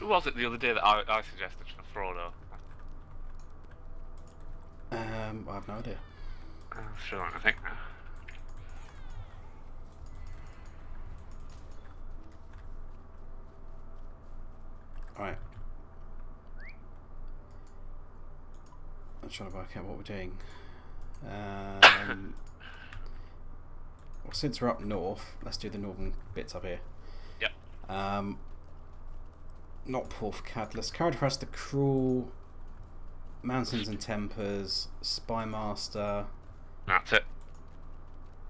Who was it the other day that I suggested for Frodo? I have no idea. Sure, I think. Alright. I'm trying to work out what we're doing. Well, since we're up north, let's do the northern bits up here. Yep. Not Porth Cadless. Caradhras the Cruel, Mountains and Tempers, Spymaster. That's it.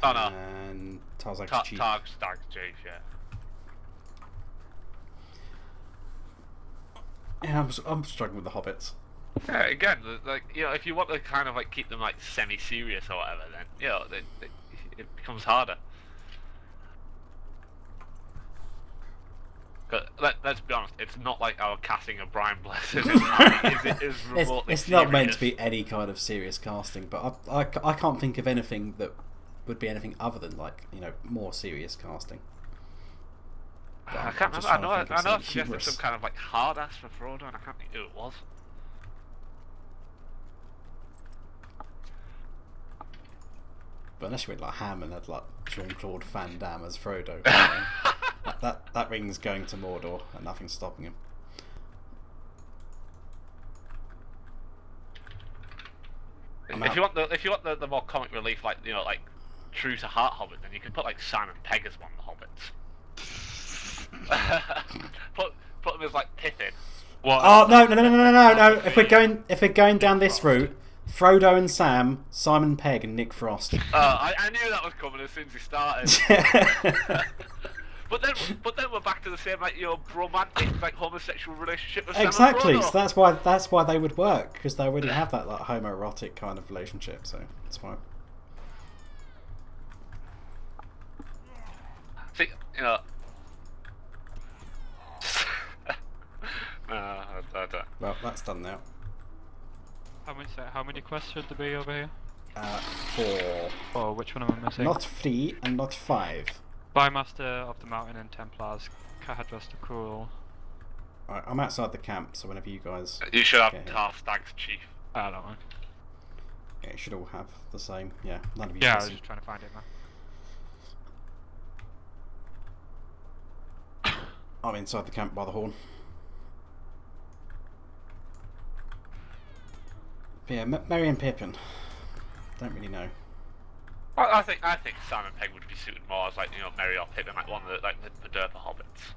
Oh no. And Tarzag's Chief. Targ's Chief, yeah. Yeah, I'm struggling with the hobbits. Yeah, again, like, you know, if you want to kind of like keep them like semi-serious or whatever, then you know, it becomes harder. But let's be honest, it's not like our casting of Brian Blessed is remotely It's not meant serious. to be any kind of serious casting, but I can't think of anything that would be anything other than, like, you know, more serious casting. I can't remember. I know I suggested some kind of like hard ass for Frodo, and I can't think who it was. But unless you went like Ham and had like Jean-Claude Van Damme as Frodo, that ring's going to Mordor and nothing's stopping him. If you want the more comic relief, like, you know, like true to heart Hobbit, then you can put like Simon Pegg as one of the Hobbits. put him as like Pippin. What? Oh no! If we're going down this route, Frodo and Sam, Simon Pegg and Nick Frost. I knew that was coming as soon as he started. But then we're back to the same, like, you know, romantic, like, homosexual relationship with Sam Exactly. and So Frodo. that's why they would work, because they already have that like homoerotic kind of relationship. So it's fine. See, you know. I don't. Well, that's done now. How many quests should there be over here? 4. Oh, which one am I missing? Not 3 and not 5. Bymaster of the Mountain and Templars, Caradhras the Cruel. Alright, I'm outside the camp, so whenever you guys... You should have get here. Tarstag's Chief. I don't know. Yeah, you should all have the same. Yeah, none of you Yeah, I can was see. just trying to find it now. I'm inside the camp by the horn. But yeah, Merry and Pippin. Don't really know. I think Simon Pegg would be suited more as, like, you know, Merry or Pippin, like one of the Derpa Hobbits.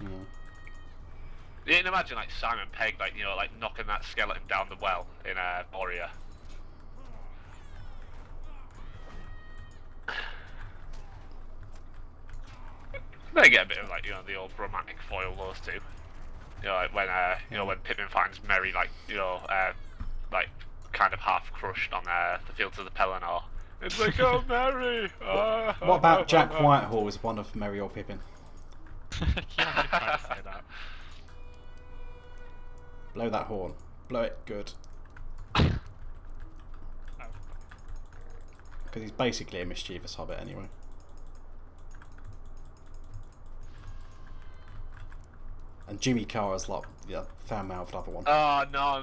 Yeah. You can imagine, like, Simon Pegg, like, you know, like knocking that skeleton down the well in Moria. They get a bit of, like, you know, the old romantic foil, those two. You know, like when Pippin finds Merry, like, you know, like kind of half crushed on the fields of the Pelennor. It's like, oh, Merry! What about Jack Whitehall as one of Merry or Pippin? Yeah, I was trying to say that. Blow that horn. Blow it good. Oh. Because he's basically a mischievous hobbit anyway. And Jimmy Carr's like foul-mouthed other one. Oh, no.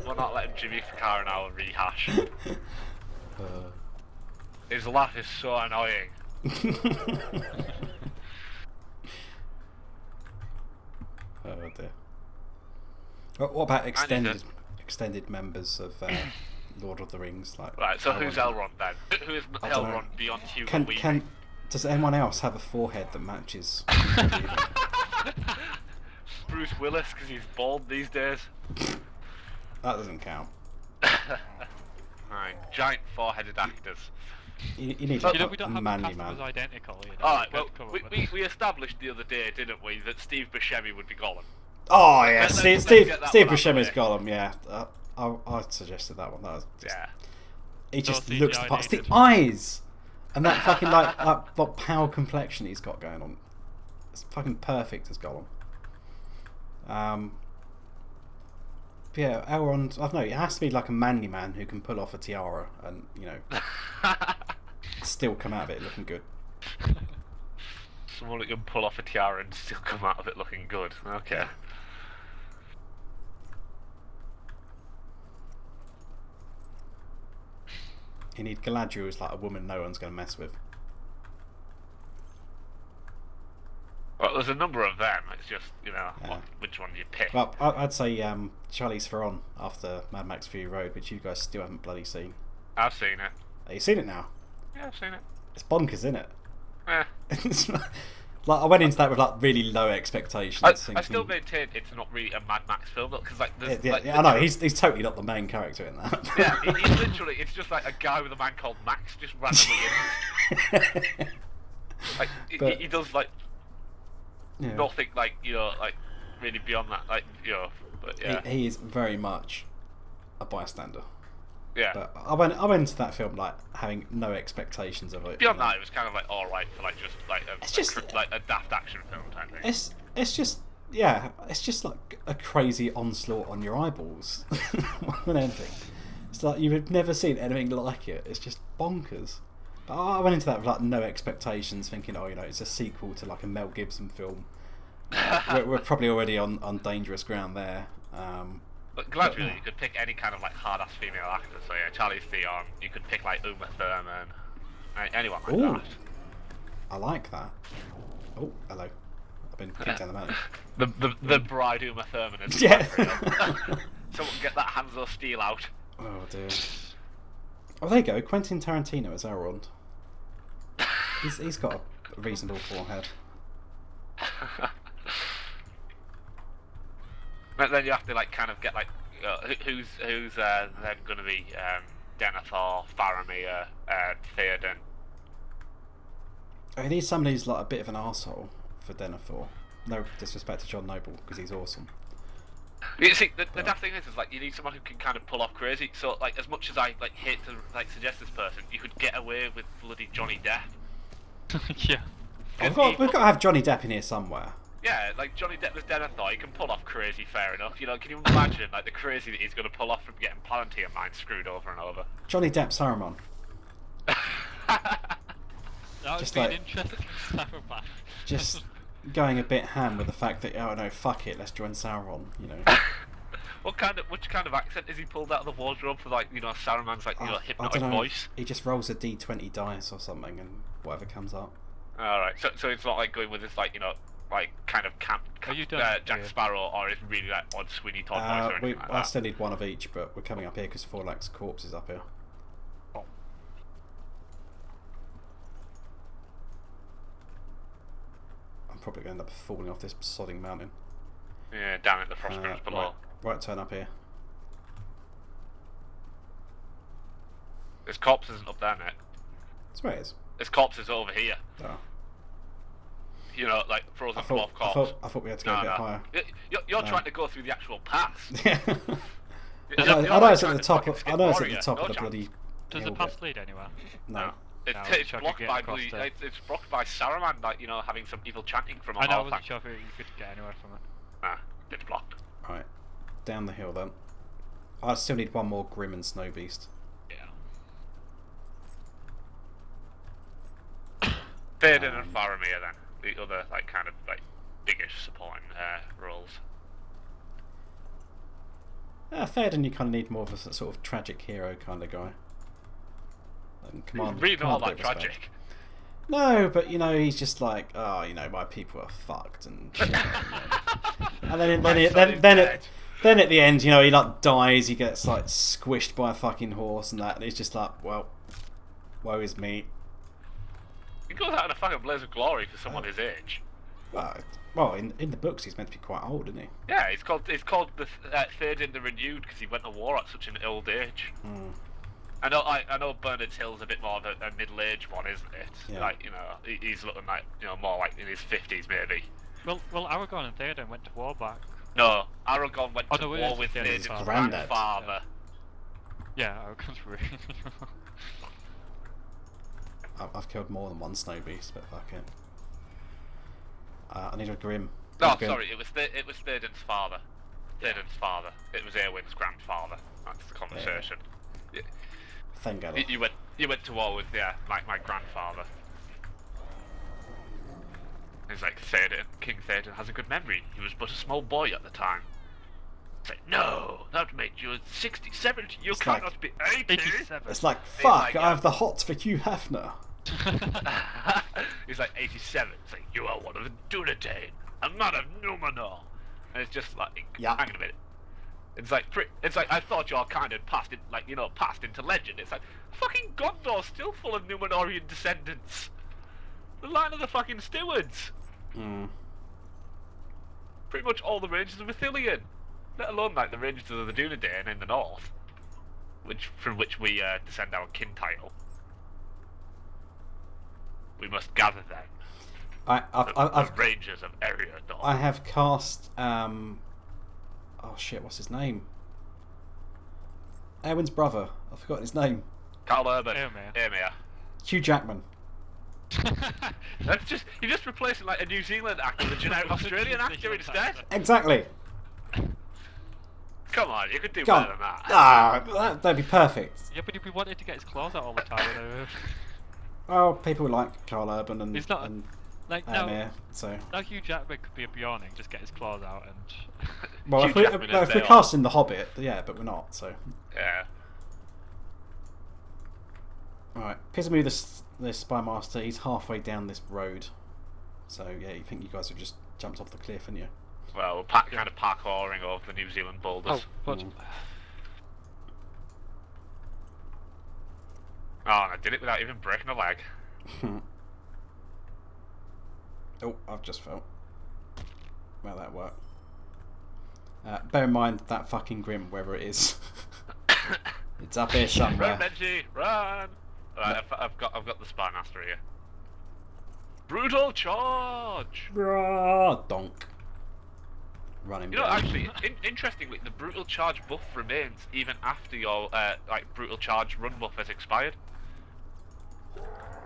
We're not letting Jimmy Carr now rehash. His laugh is so annoying. Oh dear. What about extended members of Lord of the Rings? Like, Right, so who's Elrond then? Who is I don't know. Elrond beyond Hugo Weaving? Does anyone else have a forehead that matches? Bruce Willis, because he's bald these days. That doesn't count. Right, giant four-headed actors. You need You like know, we don't a have manly a cast that man. was identical. You know, Alright, we well, could come up with- we established the other day, didn't we, that Steve Buscemi would be Gollum. Oh yeah, Let's Steve get that Steve one out of Buscemi's the way. Gollum. Yeah, I suggested that one. That was just, Yeah. he just No looks CGI the part. It's the needed. eyes and that fucking like that pale complexion he's got going on. It's fucking perfect as Gollum. But yeah, Elrond. I don't know. It has to be like a manly man who can pull off a tiara and, you know, still come out of it looking good. someone that can pull off a tiara and still come out of it looking good. Okay. You need Galadriel who's like a woman no one's going to mess with. Well, there's a number of them. It's just, you know, which one you pick. Well, I'd say Charlize Theron after Mad Max Fury Road, which you guys still haven't bloody seen. I've seen it. Have you seen it now? Yeah, I've seen it. It's bonkers, isn't it? Eh. Like I went into that with like really low expectations. I thinking, still maintain it's not really a Mad Max film, because like, there's, yeah, I know he's totally not the main character in that. Yeah, he's literally, it's just like a guy with a man called Max just randomly in. Like he does like nothing, like, you know, like really beyond that, like, you know. But yeah, he is very much a bystander. Yeah. But I went into that film like having no expectations of it. Beyond that, it was kind of like alright for like just like like a daft action film type thing. It's just like a crazy onslaught on your eyeballs more than anything. It's like you have never seen anything like it. It's just bonkers. But I went into that with like no expectations, thinking, oh, you know, it's a sequel to like a Mel Gibson film. We're probably already on dangerous ground there. But Galadriel, you could pick any kind of like hard-ass female actor. So yeah, Charlize Theron. You could pick like Uma Thurman, anyone like that. I like that. Oh, hello. I've been kicked down the mountain. the bride Uma Thurman is. Yeah. Someone get that Hanzo steel out. Oh dear. Oh, there you go. Quentin Tarantino as Elrond. He's got a reasonable forehead. But then you have to like kind of get like who's then going to be Denethor, Faramir, Theoden. I need somebody who's like a bit of an arsehole for Denethor. No disrespect to John Noble because he's awesome. You see, the daft thing is like you need someone who can kind of pull off crazy. So like, as much as I like hate to like suggest this person, you could get away with bloody Johnny Depp. Yeah. We've got to have Johnny Depp in here somewhere. Yeah, like Johnny Depp was Denethor, he can pull off crazy, fair enough. You know, can you imagine like the crazy that he's going to pull off from getting Palantir mine screwed over and over? Johnny Depp Saruman. That would Just be like- an interesting Saruman. Just going a bit ham with the fact that, oh no, fuck it, let's join Sauron, you know. Which kind of accent is he pulled out of the wardrobe for, like, you know, Saruman's like, you know, I hypnotic don't know. voice? He just rolls a d20 dice or something and whatever comes up. Alright, so it's not like going with this, like, you know, like kind of camp Are you done? Jack Yeah. Sparrow, or it's really like odd Sweeney Todd voice or anything like I that. still need one of each, but we're coming up here because Forlax's corpse is up here. Oh. I'm probably going to end up falling off this sodding mountain. Yeah, down at the Frostgrims below. Right turn up here. His corpse isn't up there, mate. That's where it is. His corpse is over here. Oh. You know, like frozen I dwarf thought, corpse. I thought we had to go a bit higher. You're trying to go through the actual path. Yeah. I know it's at the top. I know it's at the top of the bloody. Does the hill path bit. lead anywhere? No. It's sure I could blocked get by across there. it's blocked by Saruman, like, you know, having some evil chanting from a I know, I half wasn't sure if you could get anywhere from it. Nah, it's blocked. Right. Down the hill then. I still need one more Grim and Snow Beast. Yeah. Theoden and Faramir then, the other like kind of like biggish supporting roles. Theoden, you kind of need more of a sort of tragic hero kind of guy. And Really not all command a that bit of respect. tragic. No, but you know, he's just like, oh, you know, my people are fucked and shit. You know. And then at the end, you know, he like dies, he gets like squished by a fucking horse and that, and he's just like, well, woe is me. He goes out in a fucking blaze of glory for someone his age. Well, in the books, he's meant to be quite old, isn't he? Yeah, it's called the Theoden the Renewed because he went to war at such an old age. Mm. I know Bernard's Hill's a bit more of a middle-aged one, isn't it? Yeah. Like, you know, he's looking like, you know, more like in his 50s maybe. Well, Aragorn and Theoden went to war back. No, Aragorn went to no, war with Theoden's Theoden's granddad. grandfather. Yeah, Aragorn's really. I've killed more than one Snow Beast, but fuck it. I need a Grim. No, Grim. sorry, it was Theoden's father. Theoden's father. It was Eowyn's grandfather. That's the conversation. Yeah. Thengala. You went to war with my grandfather. He's like, King Theoden has a good memory. He was but a small boy at the time. It's like, no, that would make you 60, 70. You cannot be 80. 87. It's like, fuck, like, I have the hots for Hugh Hefner. He's like 87. It's like, you are one of the Dunedain, a man of Numenor. And it's just like, Yeah. hang on a minute. It's like I thought you all kind of passed into legend. It's like, fucking Gondor's still full of Numenorian descendants. The line of the fucking stewards. Mm. Pretty much all the ranges of Balthelion. Let alone like the ranges of the Dunedain in the north, from which we descend our kin title. We must gather them. I've the rangers of Eregion. I have cast oh shit, what's his name? Erwin's brother. I've forgotten his name. Carl Urban. Éomer. Hugh Jackman. That's just you're just replacing like a New Zealand actor with a generic Australian actor instead. Exactly. Come on, you could do Come better than that. That'd be perfect. Yeah, but if we wanted to get his claws out all the time, Well, people like Carl Urban and He's not- and like Faramir, so. now Hugh Jackman could be a Bjorning, just get his claws out and. Well, Hugh Jackman if as we're they casting The Hobbit, yeah, but we're not, so. Yeah. Alright, Pismu, this Spy Master, he's halfway down this road. So, yeah, you think you guys have just jumped off the cliff, haven't you? Well, we're kind of parkouring over the New Zealand boulders. Oh, what? Mm. Oh, and I did it without even breaking a leg. Oh, I've just fell. Well, that worked. Bear in mind that fucking Grim, wherever it is. It's up here somewhere. Run, Benji, run! Right, I've got the Spy Master here. Brutal charge! Donk. Running. You know, actually, interestingly, the brutal charge buff remains even after your brutal charge run buff has expired.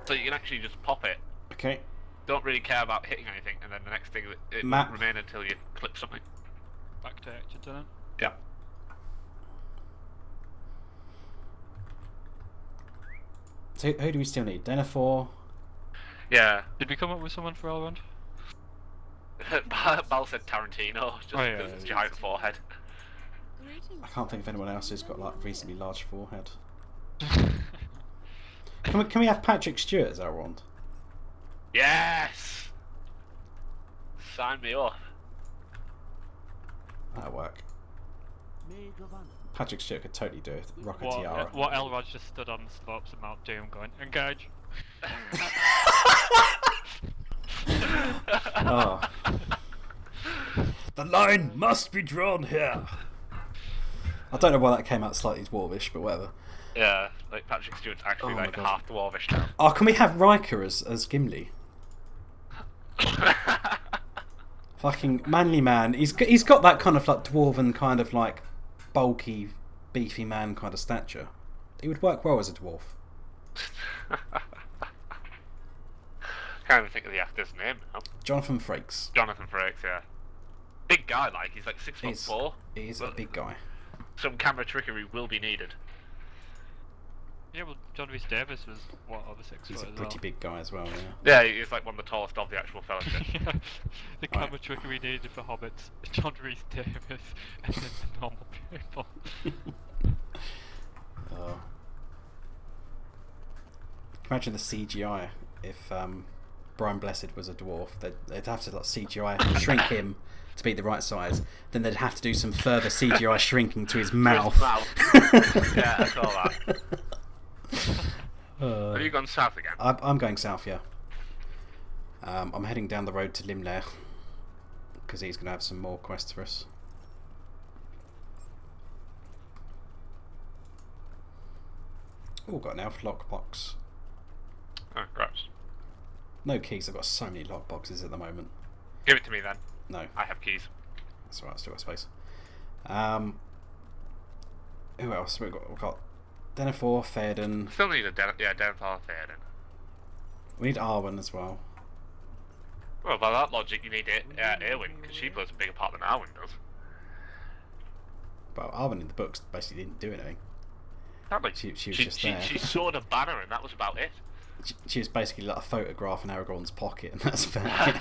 So you can actually just pop it. Okay. Don't really care about hitting anything, and then the next thing it Matt. won't remain until you clip something. Back to Echad Dunnan. Yeah. So who do we still need? Denethor. Yeah. Did we come up with someone for Elrond? Bal said Tarantino, just because it's giant forehead. I can't think of anyone else who's got like reasonably large forehead. Can we have Patrick Stewart as Elrond? Yes! Sign me up. That'll work. Patrick Stewart could totally do it. Rock a tiara. What Elrond just stood on the slopes of Mount Doom going, engage! Oh. The line must be drawn here. I don't know why that came out slightly dwarvish, but whatever. Yeah, like Patrick Stewart's actually Oh my like God. half dwarvish now. Oh, can we have Riker as Gimli? Fucking manly man. He's got that kind of like dwarven kind of like bulky, beefy man kind of stature. He would work well as a dwarf. Can't even think of the actor's name now. Jonathan Frakes. Jonathan Frakes, yeah. Big guy, like he's like 6'4". He's a big guy. Some camera trickery will be needed. Yeah, well, John Rhys Davis was, what, over 6 He's foot a as pretty well. big guy as well. Yeah. Yeah, he's like one of the tallest of the actual fellowship. Yeah, the camera trickery needed for hobbits, John Rhys Davis, and then the normal people. Imagine the CGI if Brian Blessed was a dwarf. They'd have to like CGI shrink him to be the right size. Then they'd have to do some further CGI shrinking to his mouth. Yeah, I saw that. Have you gone south again? I'm going south, yeah. I'm heading down the road to Limlair because he's going to have some more quests for us. Oh, got an elf lockbox. Oh, gross. No keys. I've got so many lockboxes at the moment. Give it to me then. No, I have keys. that's alright. I've still got space. Who else? We've got Denethor, Theoden. Still need a Denethor Theoden. We need Arwen as well. Well, by that logic, you need Eowyn, because she plays a bigger part than Arwen does. But Arwen in the books basically didn't do anything. Exactly. She was just there. She sawed a banner and that was about it. she was basically like a photograph in Aragorn's pocket, and that's about it.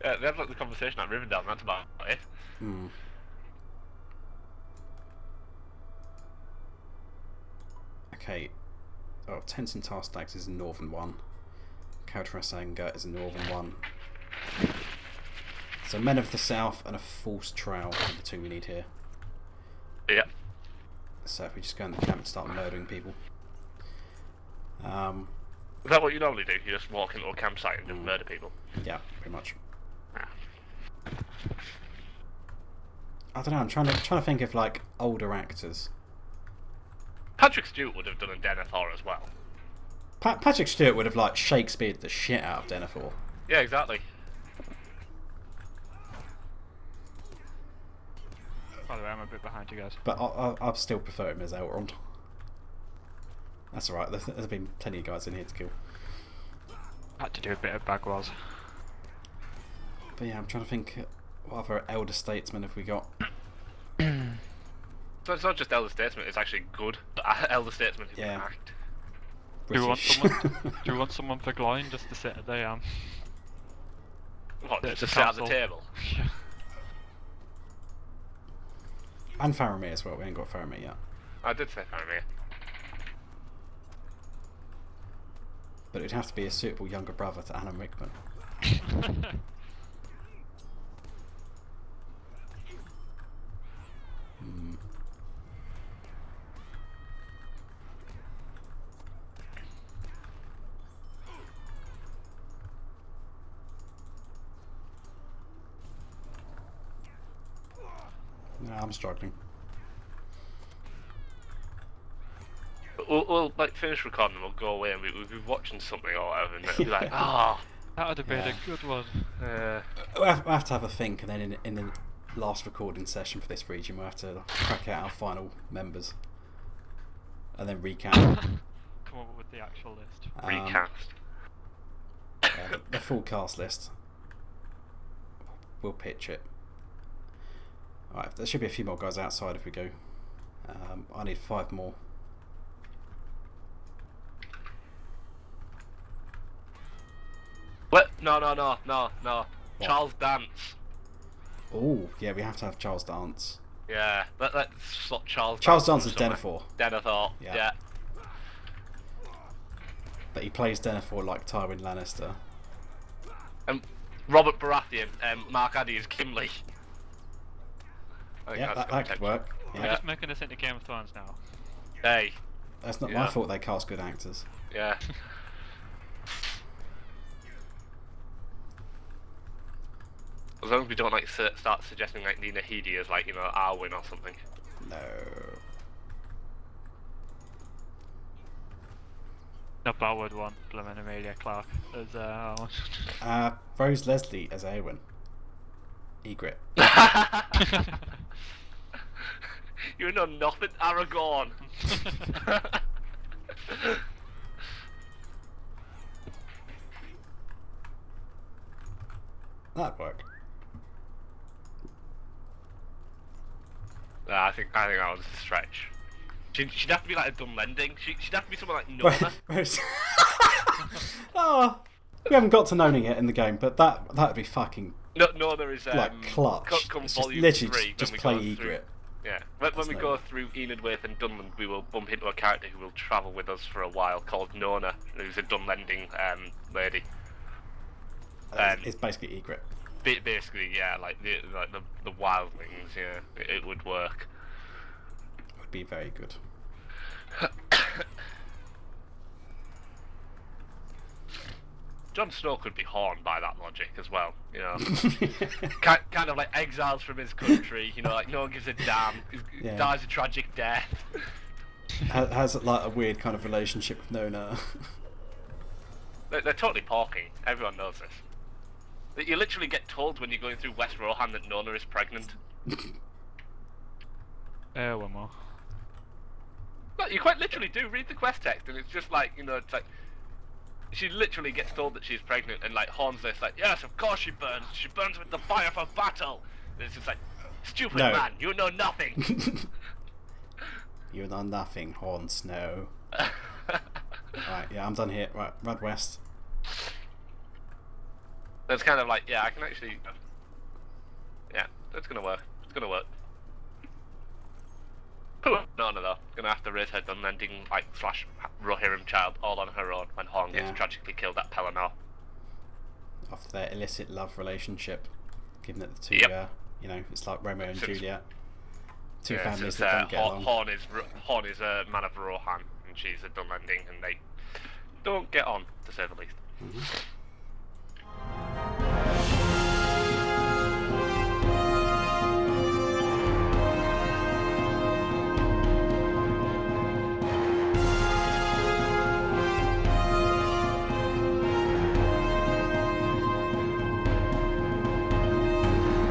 Yeah, they had like the conversation at Rivendell, and that's about it. Mm. Okay. Oh, Tents and Tarstags is a northern one. Caradhras is a northern one. So Men of the South and a False Trail are the two we need here. Yeah. So if we just go in the camp and start murdering people. Is that what you normally do? You just walk into a campsite and just murder people? Yeah, pretty much. Yeah. I don't know. I'm trying to think of like older actors. Patrick Stewart would have done a Denethor as well. Patrick Stewart would have like Shakespeare'd the shit out of Denethor. Yeah, exactly. By the way, I'm a bit behind you guys. But I still prefer him as Elrond. That's alright. There's been plenty of guys in here to kill. Had to do a bit of Bagwells. But yeah, I'm trying to think. What other elder statesmen have we got? So it's not just elder statesman; it's actually good elder statesman who can act. Do you want British. someone? Do you want someone for Gloin just to sit at the What? the Just sit at the council? table? And Faramir as well. We ain't got Faramir yet. I did say Faramir. But it'd have to be a suitable younger brother to Alan Rickman. Hmm. No, I'm struggling. We'll like finish recording and we'll go away and we'll be watching something or whatever and it'll be like, ah. That would have been Yeah. a good one. We'll have to have a think, and then in the last recording session for this region, we'll have to crack out our final members, and then recap. Come up with the actual list. Recast. The full cast list. We'll pitch it. Alright, there should be a few more guys outside if we go. I need 5 more. What? No. Charles Dance. Oh, yeah, we have to have Charles Dance. Yeah, let's slot Charles Dance is somewhere. Denethor, Denethor, Yeah. yeah. but he plays Denethor like Tywin Lannister. Robert Baratheon, Mark Addy is Gimli. I think Yeah, that's that could work. We're Yeah. just making this into Game of Thrones now. Hey, That's not Yeah. my fault they cast good actors. yeah. As long as we don't like start suggesting like Nina Headey as like Arwen or something. No. No, but I would want Blooming Amelia Clark as Rose Leslie as Eowyn. Egret. You know nothing, Aragorn. That'd work. I think that was a stretch. She'd have to be like a Dunlending. She'd have to be someone like Nona. Oh, we haven't got to Nona yet in the game, but that'd be fucking Nona is like clutch. Come It's just volume literally 3 just when we play go through. Egret. Yeah, when we Nona. go through Enidwaith and Dunland, we will bump into a character who will travel with us for a while called Nona, who's a Dunlending lady. It's basically Egret. Basically, yeah, like the wildlings. Yeah, it would work. Would be very good. Jon Snow could be horned by that logic as well, kind of like exiles from his country, like no one gives a damn, Yeah. dies a tragic death. Has like a weird kind of relationship with Nona. They're totally porking, everyone knows this. That you literally get told when you're going through West Rohan that Nona is pregnant. one more. But you quite literally do read the quest text and it's just like, it's like, she literally gets told that she's pregnant and like horns this like, yes, of course she burns with the fire for battle. And it's just like, stupid No. man, you know nothing. You know nothing, Horn Snow. Right, yeah, I'm done here. Right, Rad West. It's kind of like, yeah, I can actually... Yeah, it's gonna work. It's gonna work. No, though. Gonna have to raise her Dunlending, like, slash Rohirrim child all on her own when Horn gets tragically killed at Pelennor. After their illicit love relationship, given that the two, it's like Romeo and Juliet. Two families that don't get along. Horn is a man of Rohan, and she's a Dunlending, and they don't get on, to say the least.